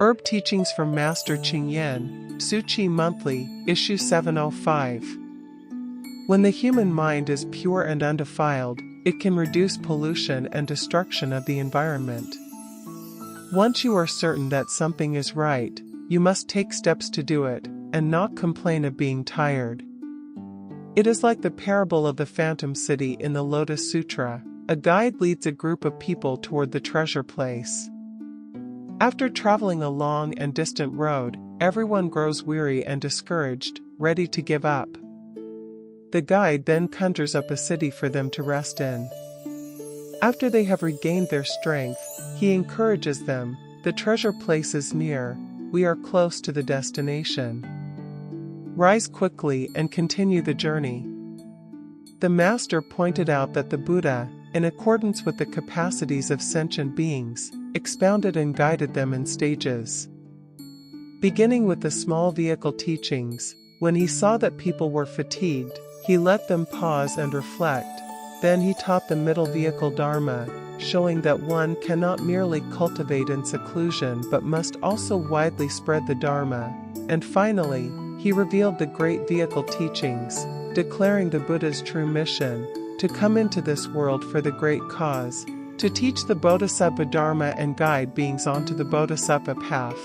Herb Teachings from Master Cheng, Tzu Chi Monthly, Issue 705. When the human mind is pure and undefiled, it can reduce pollution and destruction of the environment. Once you are certain that something is right, you must take steps to do it, and not complain of being tired. It is like the parable of the phantom city in the Lotus Sutra. A guide leads a group of people toward the treasure place. After traveling a long and distant road, everyone grows weary and discouraged, ready to give up. The guide then conjures up a city for them to rest in. After they have regained their strength, he encourages them, "The treasure place is near, we are close to the destination. Rise quickly and continue the journey." The master pointed out that the Buddha, in accordance with the capacities of sentient beings, expounded and guided them in stages. Beginning with the small vehicle teachings, when he saw that people were fatigued, he let them pause and reflect. Then he taught the Middle Vehicle Dharma, showing that one cannot merely cultivate in seclusion but must also widely spread the Dharma. And finally, he revealed the Great Vehicle Teachings, declaring the Buddha's true mission, to come into this world for the great cause, to teach the Bodhisattva Dharma and guide beings onto the Bodhisattva Path.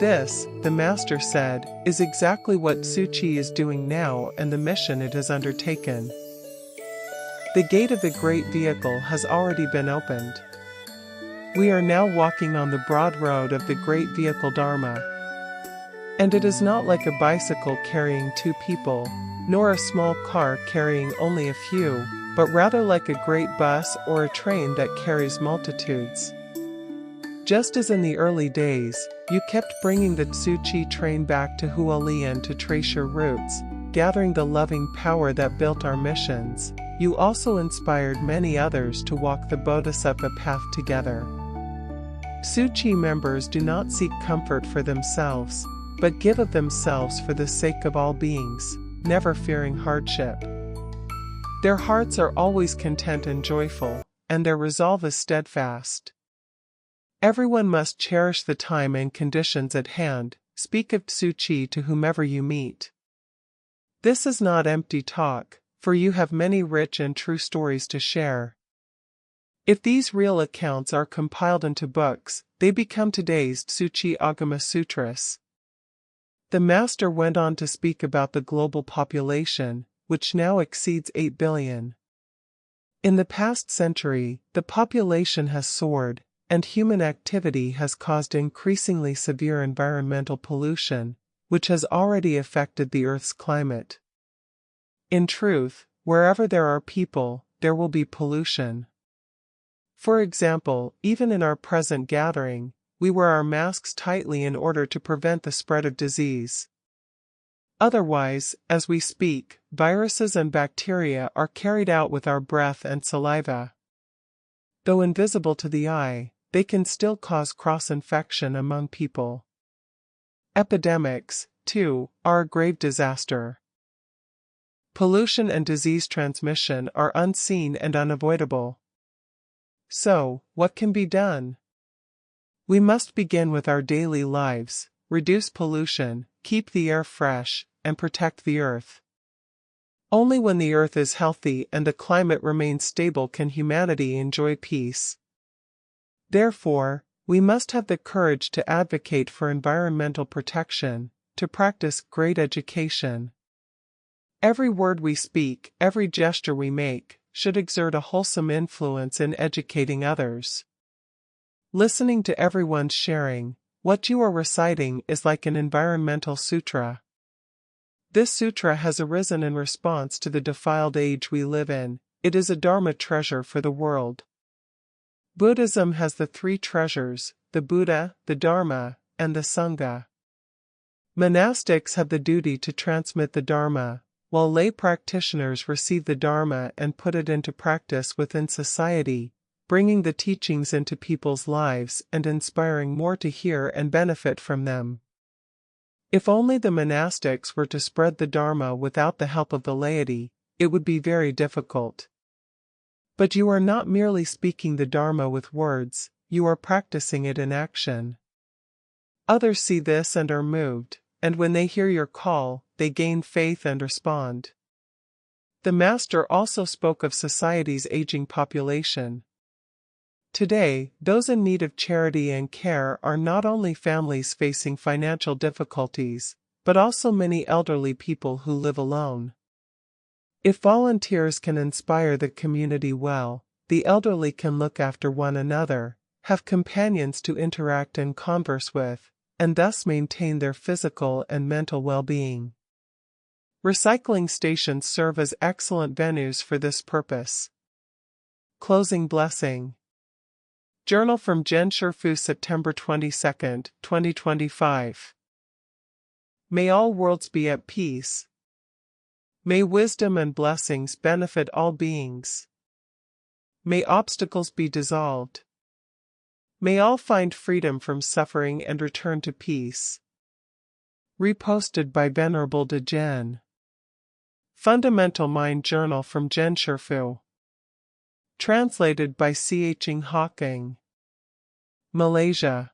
This, the Master said, is exactly what Tzu Chi is doing now and the mission it has undertaken. The gate of the Great Vehicle has already been opened. We are now walking on the broad road of the Great Vehicle Dharma. And it is not like a bicycle carrying two people, nor a small car carrying only a few, but rather like a great bus or a train that carries multitudes. Just as in the early days, you kept bringing the Tzu Chi train back to Hualien to trace your roots, gathering the loving power that built our missions, you also inspired many others to walk the Bodhisattva Path together. Tzu Chi members do not seek comfort for themselves, but give of themselves for the sake of all beings, never fearing hardship. Their hearts are always content and joyful, and their resolve is steadfast. Everyone must cherish the time and conditions at hand. Speak of Tzu Chi to whomever you meet. This is not empty talk, for you have many rich and true stories to share. If these real accounts are compiled into books, they become today's Tzu Chi Agama Sutras. The Master went on to speak about the global population, which now exceeds 8 billion. In the past century, the population has soared, and human activity has caused increasingly severe environmental pollution, which has already affected the Earth's climate. In truth, wherever there are people, there will be pollution. For example, even in our present gathering, we wear our masks tightly in order to prevent the spread of disease. Otherwise, as we speak, viruses and bacteria are carried out with our breath and saliva. Though invisible to the eye, they can still cause cross-infection among people. Epidemics, too, are a grave disaster. Pollution and disease transmission are unseen and unavoidable. So, what can be done? We must begin with our daily lives, reduce pollution, keep the air fresh, and protect the earth. Only when the earth is healthy and the climate remains stable can humanity enjoy peace. Therefore, we must have the courage to advocate for environmental protection, to practice great education. Every word we speak, every gesture we make, should exert a wholesome influence in educating others. Listening to everyone's sharing, what you are reciting is like an environmental sutra. This sutra has arisen in response to the defiled age we live in. It is a Dharma treasure for the world. Buddhism has the three treasures, the Buddha, the Dharma, and the Sangha. Monastics have the duty to transmit the Dharma, while lay practitioners receive the Dharma and put it into practice within society, bringing the teachings into people's lives and inspiring more to hear and benefit from them. If only the monastics were to spread the Dharma without the help of the laity, it would be very difficult. But you are not merely speaking the Dharma with words, you are practicing it in action. Others see this and are moved, and when they hear your call, they gain faith and respond. The Master also spoke of society's aging population. Today, those in need of charity and care are not only families facing financial difficulties, but also many elderly people who live alone. If volunteers can inspire the community well, the elderly can look after one another, have companions to interact and converse with, and thus maintain their physical and mental well-being. Recycling stations serve as excellent venues for this purpose. Closing blessing. Journal from Jen Shifu, September 22, 2025. May all worlds be at peace. May wisdom and blessings benefit all beings. May obstacles be dissolved. May all find freedom from suffering and return to peace. Reposted by Venerable De Gen. Fundamental Mind Journal from Jen Shifu. Translated by Cheng Hawking. Malaysia.